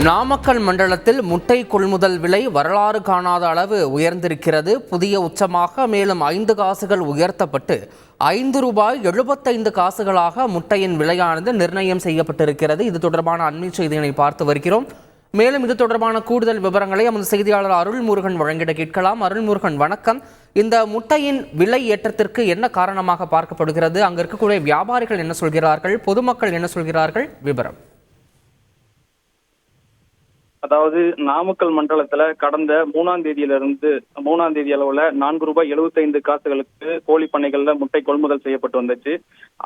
நாமக்கல் மண்டலத்தில் முட்டை கொள்முதல் விலை வரலாறு காணாத அளவு உயர்ந்திருக்கிறது. புதிய உச்சமாக மேலும் 5 காசுகள் உயர்த்தப்பட்டு ₹5.75 முட்டையின் விலையானது நிர்ணயம் செய்யப்பட்டிருக்கிறது. இது தொடர்பான அண்மை செய்தியினை பார்த்து வருகிறோம். மேலும் இது தொடர்பான கூடுதல் விவரங்களை நமது செய்தியாளர் அருள்முருகன் வழங்கிட கேட்கலாம். அருள்முருகன், வணக்கம். இந்த முட்டையின் விலை ஏற்றத்திற்கு என்ன காரணமாக பார்க்கப்படுகிறது? அங்கு இருக்கக்கூடிய வியாபாரிகள் என்ன சொல்கிறார்கள், பொதுமக்கள் என்ன சொல்கிறார்கள்? விவரம். அதாவது நாமக்கல் மண்டலத்துல கடந்த 3ஆம் தேதி அளவுல ₹4.75 கோழி பண்ணைகள்ல முட்டை கொள்முதல் செய்யப்பட்டு வந்துச்சு.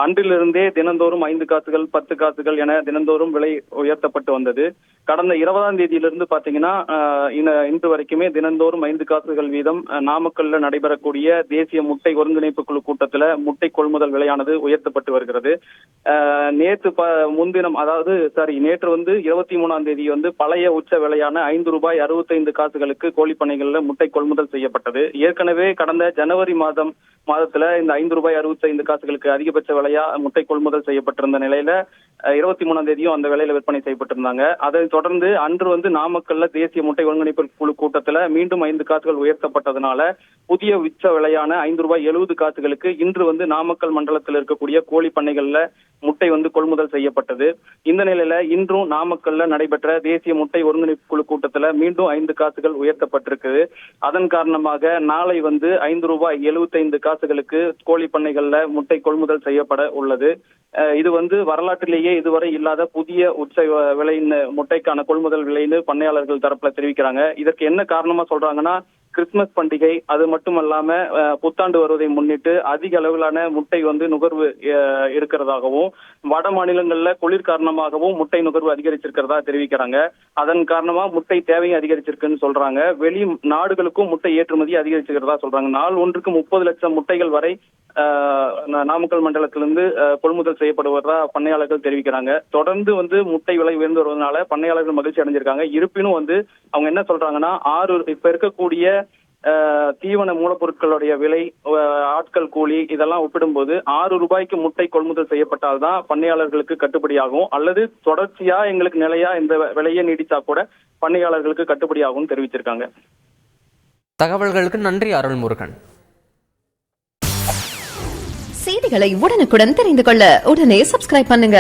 அன்றிலிருந்தே தினந்தோறும் 5 காசுகள் 10 காசுகள் என தினந்தோறும் விலை உயர்த்தப்பட்டு வந்தது. கடந்த 20ஆம் தேதியிலிருந்து பாத்தீங்கன்னா இன்று வரைக்குமே தினந்தோறும் 5 காசுகள் வீதம் நாமக்கல்ல நடைபெறக்கூடிய தேசிய முட்டை ஒருங்கிணைப்பு குழு கூட்டத்துல முட்டை கொள்முதல் விலையானது உயர்த்தப்பட்டு வருகிறது. நேற்று 23ஆம் தேதி பழைய உச்ச விலையான ₹5.65 கோழி பண்ணைகள்ல முட்டை கொள்முதல் செய்யப்பட்டது. ஏற்கனவே கடந்த ஜனவரி மாதத்துல இந்த ₹5.65 அதிகபட்ச விலையா முட்டை கொள்முதல் செய்யப்பட்டிருந்த நிலையில 23ஆம் தேதியும் அந்த விலையில விற்பனை செய்யப்பட்டிருந்தாங்க. அதை தொடர்ந்து அன்று நாமக்கல்ல தேசிய முட்டை ஒருங்கிணைப்பு குழு கூட்டத்துல மீண்டும் 5 காசுகள் உயர்த்தப்பட்டதுனால புதிய உச்ச விலையான ₹5.70 இன்று நாமக்கல் மண்டலத்தில் இருக்கக்கூடிய கோழி பண்ணைகள்ல முட்டை கொள்முதல் செய்யப்பட்டது. இந்த நிலையில இன்றும் நாமக்கல்ல நடைபெற்ற தேசிய முட்டை ஒருங்கிணைப்பு குழு கூட்டத்துல மீண்டும் 5 காசுகள் உயர்த்தப்பட்டிருக்கு. அதன் காரணமாக நாளை ₹5.75 கோழி பண்ணைகள்ல முட்டை கொள்முதல் செய்யப்பட உள்ளது. இது வரலாற்றிலேயே இதுவரை இல்லாத புதிய உச்ச விலைன்னு முட்டைக்கான கொள்முதல் விலைன்னு பண்ணையாளர்கள் தரப்புல தெரிவிக்கிறாங்க. இதற்கு என்ன காரணமா சொல்றாங்கன்னா, கிறிஸ்துமஸ் பண்டிகை, அது மட்டுமல்லாம புத்தாண்டு வருவதை முன்னிட்டு அதிக அளவிலான முட்டை நுகர்வு இருக்கிறதாகவும், வட மாநிலங்கள்ல குளிர் காரணமாகவும் முட்டை நுகர்வு அதிகரிச்சிருக்கிறதா தெரிவிக்கிறாங்க. அதன் காரணமா முட்டை தேவையும் அதிகரிச்சிருக்குன்னு சொல்றாங்க. வெளி நாடுகளுக்கும் முட்டை ஏற்றுமதி அதிகரிச்சிருக்கிறதா சொல்றாங்க. நாள் ஒன்றுக்கு 30 லட்சம் முட்டைகள் வரை நாமக்கல் மண்டலத்திலிருந்து கொள்முதல் செய்யப்படுவதா பண்ணையாளர்கள் தெரிவிக்கிறாங்க. தொடர்ந்து முட்டை விலை உயர்ந்து வருவதனால பண்ணையாளர்கள் மகிழ்ச்சி அடைஞ்சிருக்காங்க. இருப்பினும் அவங்க என்ன சொல்றாங்கன்னா, இப்ப இருக்கக்கூடிய தீவன மூலப்பொருட்களுடைய விலை, ஆட்கள் கூலி இதெல்லாம் ஒப்பிடும்போது ₹6 முட்டை கொள்முதல் செய்யப்பட்டால்தான் பண்ணையாளர்களுக்கு கட்டுப்படியாகும், அல்லது தொடர்ச்சியா எங்களுக்கு நிலையா இந்த விலையை நீடிச்சா கூட பண்ணையாளர்களுக்கு கட்டுப்படியாகும் தெரிவிச்சிருக்காங்க. தகவல்களுக்கு நன்றி அருள்முருகன். செய்திகளை உடனுக்குடன் தெரிந்து கொள்ள உடனே சப்ஸ்கிரைப் பண்ணுங்க.